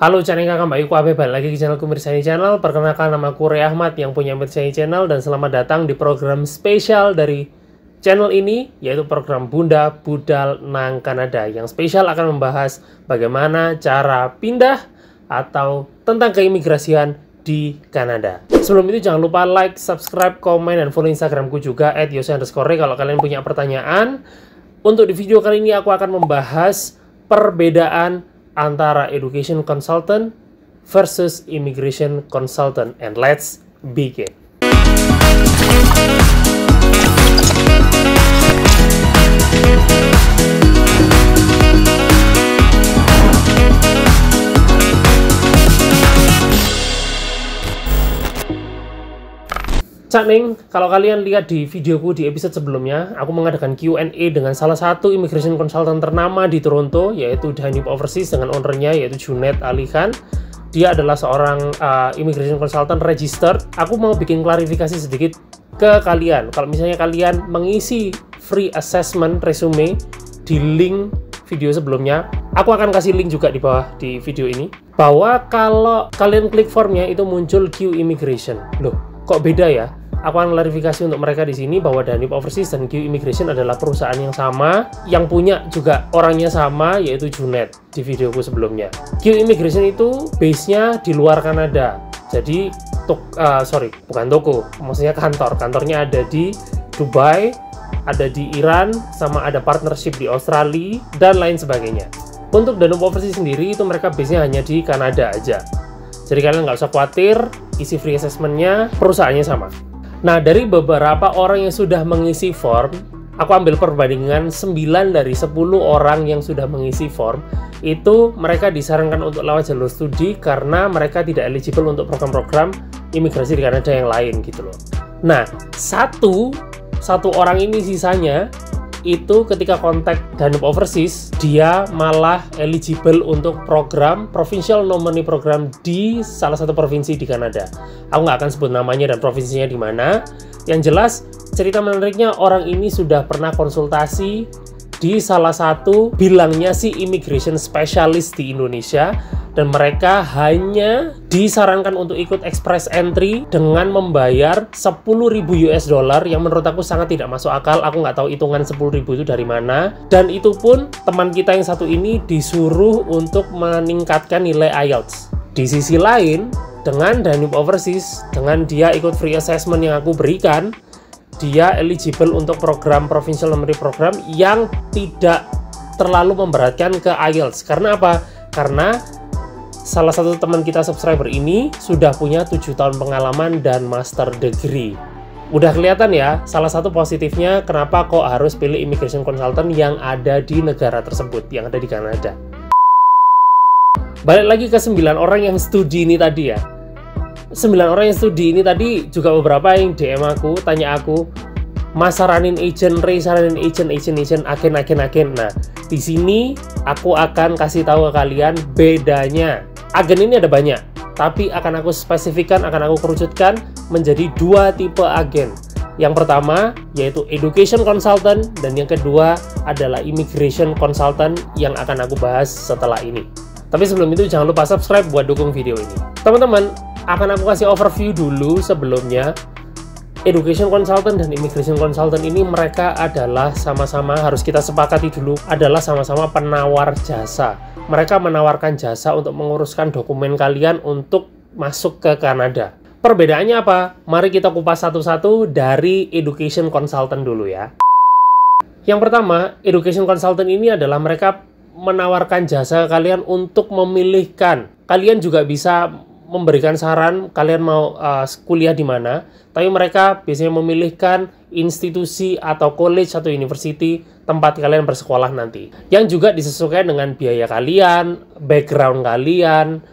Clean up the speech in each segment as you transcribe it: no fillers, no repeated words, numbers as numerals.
Halo channel kakak Mbak Yuko Abe, balik lagi ke channelku Mirsani Channel. Perkenalkan, nama aku Ray Ahmad yang punya Mirsani Channel, dan selamat datang di program spesial dari channel ini, yaitu program Bunda Budal Nang Kanada, yang spesial akan membahas bagaimana cara pindah atau tentang keimigrasian di Kanada. Sebelum itu jangan lupa like, subscribe, komen, dan follow Instagramku juga @yose_ray kalau kalian punya pertanyaan. Untuk di video kali ini aku akan membahas perbedaan antara education consultant versus immigration consultant, and let's begin. Cak Ning, kalau kalian lihat di videoku di episode sebelumnya, aku mengadakan Q&A dengan salah satu immigration consultant ternama di Toronto, yaitu Danube Overseas, dengan ownernya yaitu Junet Ali Khan. Dia adalah seorang immigration consultant registered. Aku mau bikin klarifikasi sedikit ke kalian. Kalau misalnya kalian mengisi free assessment resume di link video sebelumnya, aku akan kasih link juga di bawah di video ini, bahwa kalau kalian klik formnya itu muncul Q Immigration. Loh, kok beda ya? Aku akan klarifikasi untuk mereka di sini bahwa Danube Overseas dan Q Immigration adalah perusahaan yang sama, yang punya juga orangnya sama, yaitu Junet di videoku sebelumnya. Q Immigration itu base-nya di luar Kanada. Jadi, bukan toko, maksudnya kantornya ada di Dubai, ada di Iran, sama ada partnership di Australia, dan lain sebagainya. Untuk Danube Overseas sendiri, itu mereka base-nya hanya di Kanada aja. Jadi kalian nggak usah khawatir, isi free assessment-nya, perusahaannya sama. Nah, dari beberapa orang yang sudah mengisi form, aku ambil perbandingan 9 dari 10 orang yang sudah mengisi form, itu mereka disarankan untuk lewat jalur studi karena mereka tidak eligible untuk program-program imigrasi di Kanada yang lain gitu loh. Nah, satu orang ini sisanya, itu ketika kontak Danube Overseas, dia malah eligible untuk program Provincial Nominee Program di salah satu provinsi di Kanada. Aku nggak akan sebut namanya dan provinsinya di mana. Yang jelas, cerita menariknya, orang ini sudah pernah konsultasi di salah satu, bilangnya sih immigration specialist di Indonesia, dan mereka hanya disarankan untuk ikut express entry dengan membayar 10.000 US dollar, yang menurut aku sangat tidak masuk akal. Aku nggak tahu hitungan 10.000 itu dari mana, dan itu pun teman kita yang satu ini disuruh untuk meningkatkan nilai IELTS. Di sisi lain, dengan Danube Overseas, dengan dia ikut free assessment yang aku berikan, dia eligible untuk program Provincial Nominee Program yang tidak terlalu memberatkan ke IELTS. Karena apa? Karena salah satu teman kita subscriber ini sudah punya 7 tahun pengalaman dan master degree. Udah kelihatan ya, salah satu positifnya kenapa kok harus pilih immigration consultant yang ada di negara tersebut, yang ada di Kanada. Balik lagi ke 9 orang yang studi ini tadi ya. 9 orang yang studi ini tadi juga beberapa yang DM aku, tanya aku, Mas saranin agent, Ray saranin agent, agen. Nah, di sini aku akan kasih tahu ke kalian bedanya. Agen ini ada banyak, tapi akan aku spesifikkan, akan aku kerucutkan menjadi 2 tipe agen. Yang pertama yaitu education consultant, dan yang kedua adalah immigration consultant yang akan aku bahas setelah ini. Tapi sebelum itu jangan lupa subscribe buat dukung video ini. Teman-teman, akan aku kasih overview dulu sebelumnya. Education consultant dan immigration consultant ini mereka adalah sama-sama, harus kita sepakati dulu, adalah sama-sama penawar jasa. Mereka menawarkan jasa untuk menguruskan dokumen kalian untuk masuk ke Kanada. Perbedaannya apa? Mari kita kupas satu-satu dari education consultant dulu ya. Yang pertama, education consultant ini adalah mereka menawarkan jasa kalian untuk memilihkan. Kalian juga bisa memberikan saran kalian mau kuliah di mana, tapi mereka biasanya memilihkan institusi atau college atau university tempat kalian bersekolah nanti, yang juga disesuaikan dengan biaya kalian, background kalian,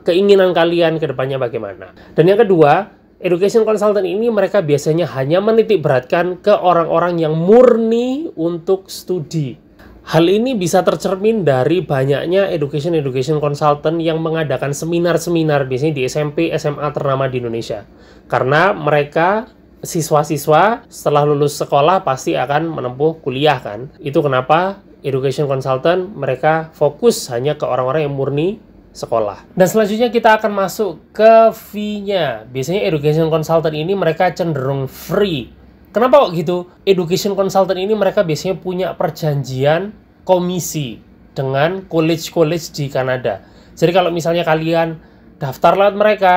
keinginan kalian ke depannya bagaimana. Dan yang kedua, education consultant ini mereka biasanya hanya menitik beratkan ke orang-orang yang murni untuk studi. Hal ini bisa tercermin dari banyaknya education consultant yang mengadakan seminar-seminar biasanya di SMP, SMA ternama di Indonesia. Karena mereka siswa-siswa setelah lulus sekolah pasti akan menempuh kuliah kan. Itu kenapa education consultant mereka fokus hanya ke orang-orang yang murni sekolah. Dan selanjutnya kita akan masuk ke fee-nya. Biasanya education consultant ini mereka cenderung free. Kenapa kok gitu? Education consultant ini mereka biasanya punya perjanjian komisi dengan college-college di Kanada. Jadi kalau misalnya kalian daftar lewat mereka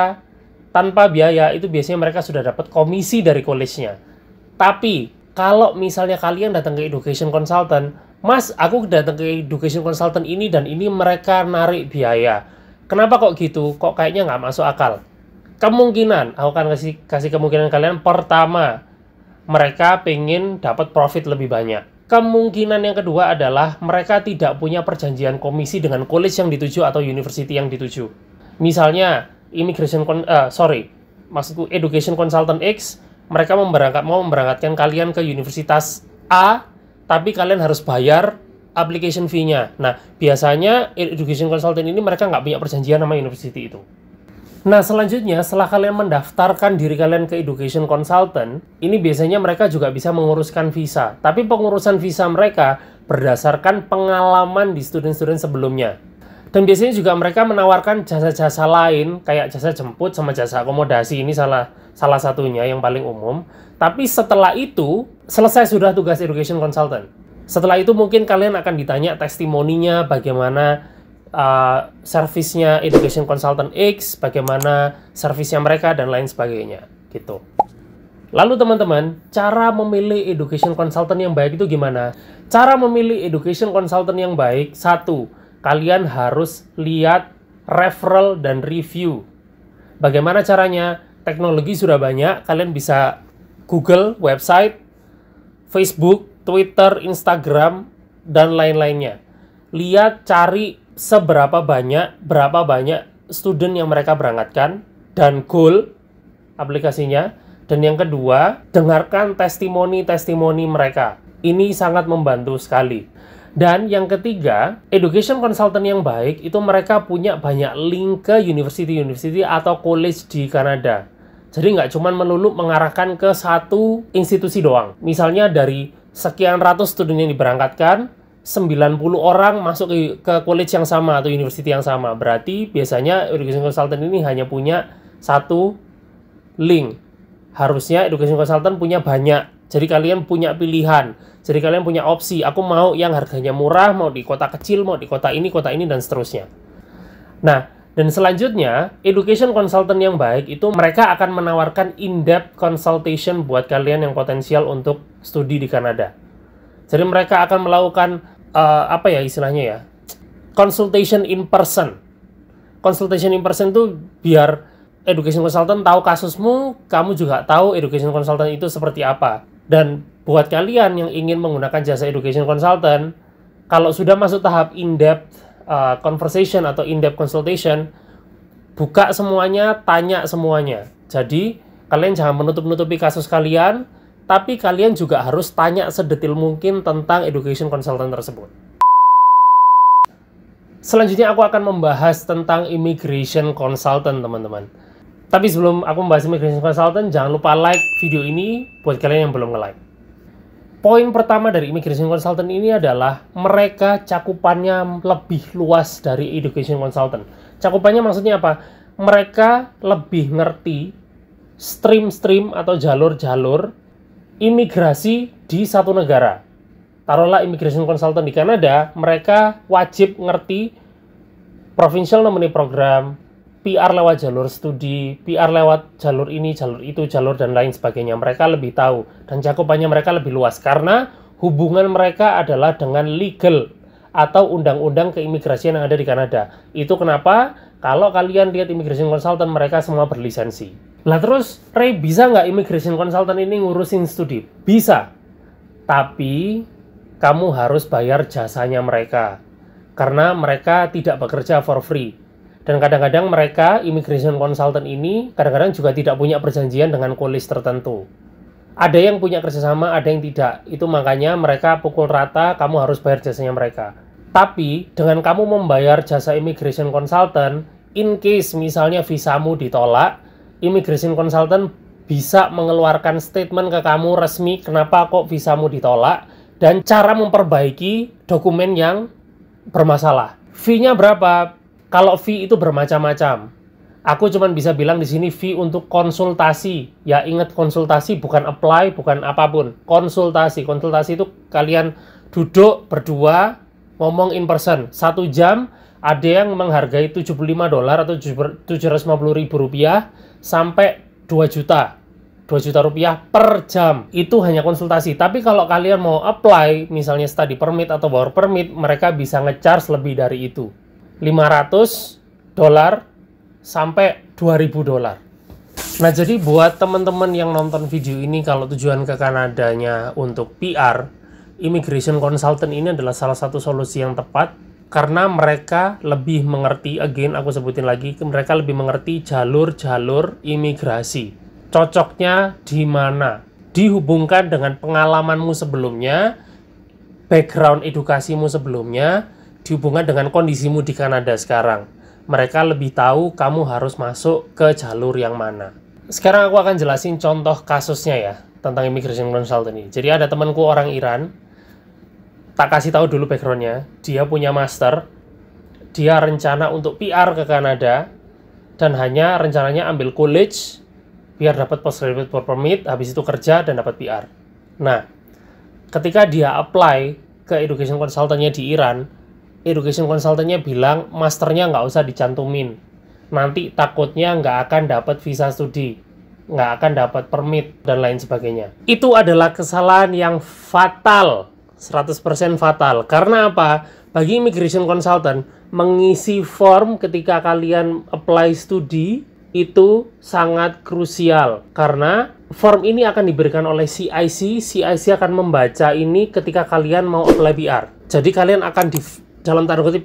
tanpa biaya, itu biasanya mereka sudah dapat komisi dari college-nya. Tapi kalau misalnya kalian datang ke education consultant, Mas, aku datang ke education consultant ini dan ini mereka narik biaya. Kenapa kok gitu? Kok kayaknya nggak masuk akal? Kemungkinan, aku akan kasih kemungkinan kalian. Pertama, mereka pengen dapat profit lebih banyak. Kemungkinan yang kedua adalah mereka tidak punya perjanjian komisi dengan college yang dituju atau university yang dituju. Misalnya, maksudku education consultant X, mereka mau memberangkatkan kalian ke universitas A, tapi kalian harus bayar application fee-nya. Nah, biasanya education consultant ini mereka nggak punya perjanjian sama university itu. Nah, selanjutnya setelah kalian mendaftarkan diri kalian ke education consultant, ini biasanya mereka juga bisa menguruskan visa. Tapi pengurusan visa mereka berdasarkan pengalaman di student-student sebelumnya. Dan biasanya juga mereka menawarkan jasa-jasa lain, kayak jasa jemput sama jasa akomodasi. Ini salah satunya yang paling umum. Tapi setelah itu, selesai sudah tugas education consultant. Setelah itu mungkin kalian akan ditanya testimoninya, bagaimana servisnya education consultant X, bagaimana servisnya mereka, dan lain sebagainya. Gitu. Lalu teman-teman, cara memilih education consultant yang baik itu gimana? Cara memilih education consultant yang baik, satu, kalian harus lihat referral dan review. Bagaimana caranya? Teknologi sudah banyak, kalian bisa Google, website, Facebook, Twitter, Instagram, dan lain-lainnya. Lihat, cari berapa banyak student yang mereka berangkatkan, dan goal aplikasinya. Dan yang kedua, dengarkan testimoni-testimoni mereka. Ini sangat membantu sekali. Dan yang ketiga, education consultant yang baik itu mereka punya banyak link ke university atau college di Kanada. Jadi nggak cuma melulu mengarahkan ke satu institusi doang. Misalnya dari sekian ratus student yang diberangkatkan, 90 orang masuk ke college yang sama atau university yang sama. Berarti biasanya education consultant ini hanya punya satu link. Harusnya education consultant punya banyak. Jadi kalian punya pilihan. Jadi kalian punya opsi. Aku mau yang harganya murah, mau di kota kecil, mau di kota ini, dan seterusnya. Nah, dan selanjutnya, education consultant yang baik itu mereka akan menawarkan in-depth consultation buat kalian yang potensial untuk studi di Kanada. Jadi mereka akan melakukan, consultation in person. Consultation in person itu biar education consultant tahu kasusmu, kamu juga tahu education consultant itu seperti apa. Dan buat kalian yang ingin menggunakan jasa education consultant, kalau sudah masuk tahap in-depth conversation atau in-depth consultation, buka semuanya, tanya semuanya. Jadi, kalian jangan menutup-nutupi kasus kalian, tapi kalian juga harus tanya sedetil mungkin tentang education consultant tersebut. Selanjutnya aku akan membahas tentang immigration consultant, teman-teman. Tapi sebelum aku membahas immigration consultant, jangan lupa like video ini buat kalian yang belum nge-like. Poin pertama dari immigration consultant ini adalah mereka cakupannya lebih luas dari education consultant. Cakupannya maksudnya apa? Mereka lebih ngerti stream-stream atau jalur-jalur imigrasi di satu negara. Taruhlah immigration consultant di Kanada, mereka wajib ngerti provincial nominee program, PR lewat jalur studi, PR lewat jalur ini, jalur itu, jalur dan lain sebagainya. Mereka lebih tahu dan cakupannya mereka lebih luas karena hubungan mereka adalah dengan legal atau undang-undang keimigrasian yang ada di Kanada. Itu kenapa kalau kalian lihat immigration consultant mereka semua berlisensi. Lah terus, Ray, bisa nggak immigration consultant ini ngurusin studi? Bisa. Tapi kamu harus bayar jasanya mereka karena mereka tidak bekerja for free. Dan kadang-kadang mereka, immigration consultant ini, kadang-kadang juga tidak punya perjanjian dengan college tertentu. Ada yang punya kerjasama, ada yang tidak. Itu makanya mereka pukul rata, kamu harus bayar jasanya mereka. Tapi, dengan kamu membayar jasa immigration consultant, in case misalnya visamu ditolak, immigration consultant bisa mengeluarkan statement ke kamu resmi kenapa kok visamu ditolak, dan cara memperbaiki dokumen yang bermasalah. Fee-nya berapa? Kalau fee itu bermacam-macam. Aku cuma bisa bilang di sini fee untuk konsultasi. Ya ingat, konsultasi bukan apply, bukan apapun. Konsultasi. Konsultasi itu kalian duduk berdua, ngomong in person. 1 jam, ada yang menghargai $75 atau Rp750.000 sampai 2 juta. 2 juta rupiah per jam. Itu hanya konsultasi. Tapi kalau kalian mau apply, misalnya study permit atau work permit, mereka bisa nge-charge lebih dari itu. $500 sampai $2.000. Nah, jadi buat teman-teman yang nonton video ini, kalau tujuan ke Kanadanya untuk PR, immigration consultant ini adalah salah satu solusi yang tepat, karena mereka lebih mengerti, again aku sebutin lagi, mereka lebih mengerti jalur-jalur imigrasi. Cocoknya di mana? Dihubungkan dengan pengalamanmu sebelumnya, background edukasimu sebelumnya, dihubungkan dengan kondisimu di Kanada sekarang. Mereka lebih tahu kamu harus masuk ke jalur yang mana. Sekarang aku akan jelasin contoh kasusnya ya, tentang immigration consultant ini. Jadi ada temanku orang Iran, tak kasih tahu dulu backgroundnya. Dia punya master, dia rencana untuk PR ke Kanada, dan hanya rencananya ambil college, biar dapat postgraduate work permit, habis itu kerja dan dapat PR. Nah, ketika dia apply ke education consultant-nya di Iran, education consultant-nya bilang masternya nggak usah dicantumin. Nanti takutnya nggak akan dapat visa studi, nggak akan dapat permit, dan lain sebagainya. Itu adalah kesalahan yang fatal, 100% fatal. Karena apa? Bagi immigration consultant, mengisi form ketika kalian apply studi itu sangat krusial. Karena form ini akan diberikan oleh CIC, CIC akan membaca ini ketika kalian mau apply PR. Jadi kalian akan dalam tanda kutip,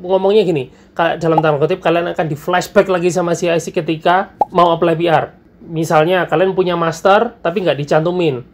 ngomongnya gini, dalam tanda kutip kalian akan di flashback lagi sama CIC ketika mau apply PR. Misalnya kalian punya master tapi nggak dicantumin.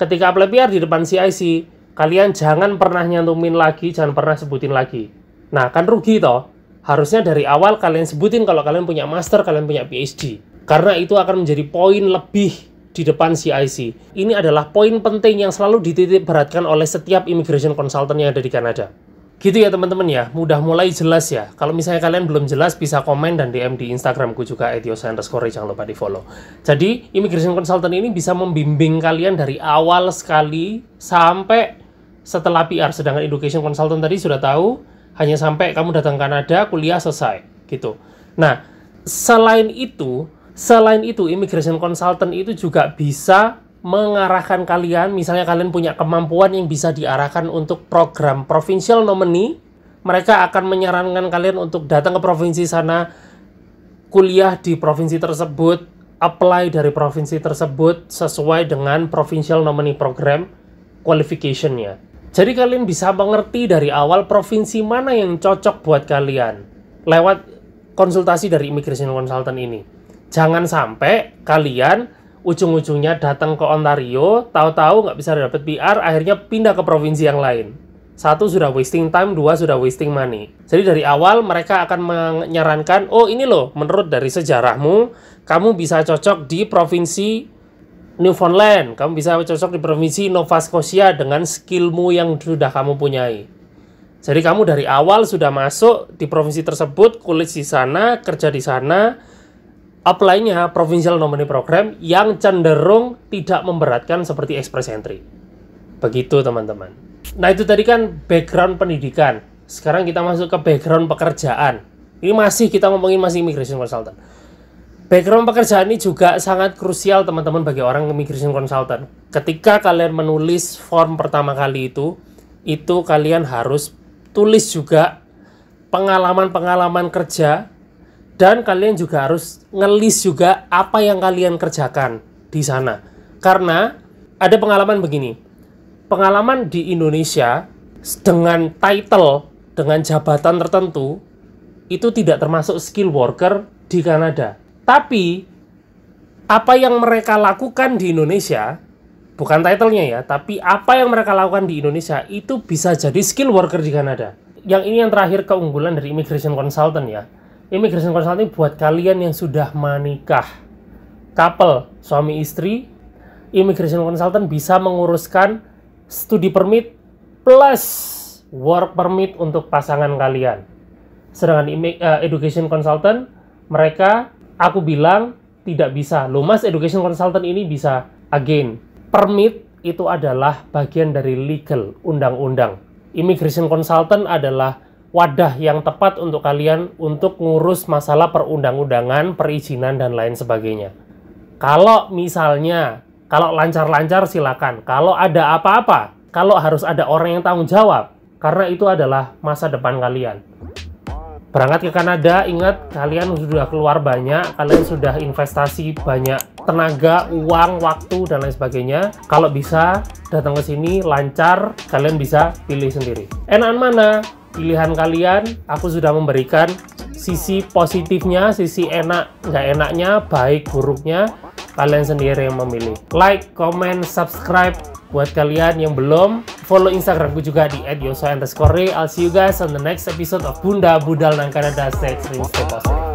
Ketika apply PR di depan CIC, kalian jangan pernah nyantumin lagi, jangan pernah sebutin lagi. Nah, kan rugi toh. Harusnya dari awal kalian sebutin kalau kalian punya master, kalian punya PhD. Karena itu akan menjadi poin lebih di depan CIC. Ini adalah poin penting yang selalu dititik beratkan oleh setiap immigration consultant yang ada di Kanada. Gitu ya teman-teman ya, mudah mulai jelas ya. Kalau misalnya kalian belum jelas, bisa komen dan DM di Instagramku juga @yosa_, jangan lupa di follow. Jadi, immigration consultant ini bisa membimbing kalian dari awal sekali sampai setelah PR. Sedangkan education consultant tadi sudah tahu, hanya sampai kamu datang Kanada, kuliah selesai, gitu. Nah, selain itu, immigration consultant itu juga bisa mengarahkan kalian, misalnya kalian punya kemampuan yang bisa diarahkan untuk program provincial nominee, mereka akan menyarankan kalian untuk datang ke provinsi sana, kuliah di provinsi tersebut, apply dari provinsi tersebut sesuai dengan provincial nominee program qualification-nya. Jadi kalian bisa mengerti dari awal provinsi mana yang cocok buat kalian lewat konsultasi dari immigration consultant ini. Jangan sampai kalian ujung-ujungnya datang ke Ontario, tahu-tahu nggak bisa dapat PR, akhirnya pindah ke provinsi yang lain. 1 sudah wasting time, 2 sudah wasting money. Jadi dari awal mereka akan menyarankan, oh ini loh, menurut dari sejarahmu, kamu bisa cocok di provinsi Newfoundland, kamu bisa cocok di provinsi Nova Scotia dengan skillmu yang sudah kamu punyai. Jadi kamu dari awal sudah masuk di provinsi tersebut, kuliah di sana, kerja di sana, apply-nya provincial nominee program yang cenderung tidak memberatkan seperti express entry. Begitu teman-teman. Nah itu tadi kan background pendidikan. Sekarang kita masuk ke background pekerjaan. Ini kita ngomongin masih immigration consultant. Background pekerjaan ini juga sangat krusial teman-teman bagi orang immigration consultant. Ketika kalian menulis form pertama kali itu kalian harus tulis juga pengalaman-pengalaman kerja. Dan kalian juga harus ngelis juga apa yang kalian kerjakan di sana. Karena ada pengalaman begini. Pengalaman di Indonesia dengan title, dengan jabatan tertentu, itu tidak termasuk skill worker di Kanada. Tapi, apa yang mereka lakukan di Indonesia, bukan title-nya ya, tapi apa yang mereka lakukan di Indonesia, itu bisa jadi skill worker di Kanada. Yang ini yang terakhir keunggulan dari immigration consultant ya. Immigration consulting buat kalian yang sudah menikah, couple, suami istri, immigration consultant bisa menguruskan studi permit plus work permit untuk pasangan kalian. Sedangkan education consultant, mereka, aku bilang, tidak bisa. Loh mas, education consultant ini bisa. Again, permit itu adalah bagian dari legal, undang-undang. Immigration consultant adalah wadah yang tepat untuk kalian untuk ngurus masalah perundang-undangan, perizinan, dan lain sebagainya. Kalau misalnya, kalau lancar-lancar silakan. Kalau ada apa-apa, kalau harus ada orang yang tanggung jawab, karena itu adalah masa depan kalian. Berangkat ke Kanada, ingat kalian sudah keluar banyak, kalian sudah investasi banyak tenaga, uang, waktu, dan lain sebagainya. Kalau bisa datang ke sini lancar, kalian bisa pilih sendiri. Enakan mana? Pilihan kalian. Aku sudah memberikan sisi positifnya, sisi enak, nggak enaknya, baik buruknya. Kalian sendiri yang memilih. Like, comment, subscribe. Buat kalian yang belum, follow Instagramku juga di @yoso_re. I'll see you guys on the next episode of Bunda Budal nang Kanada. Stay extreme, stay positive.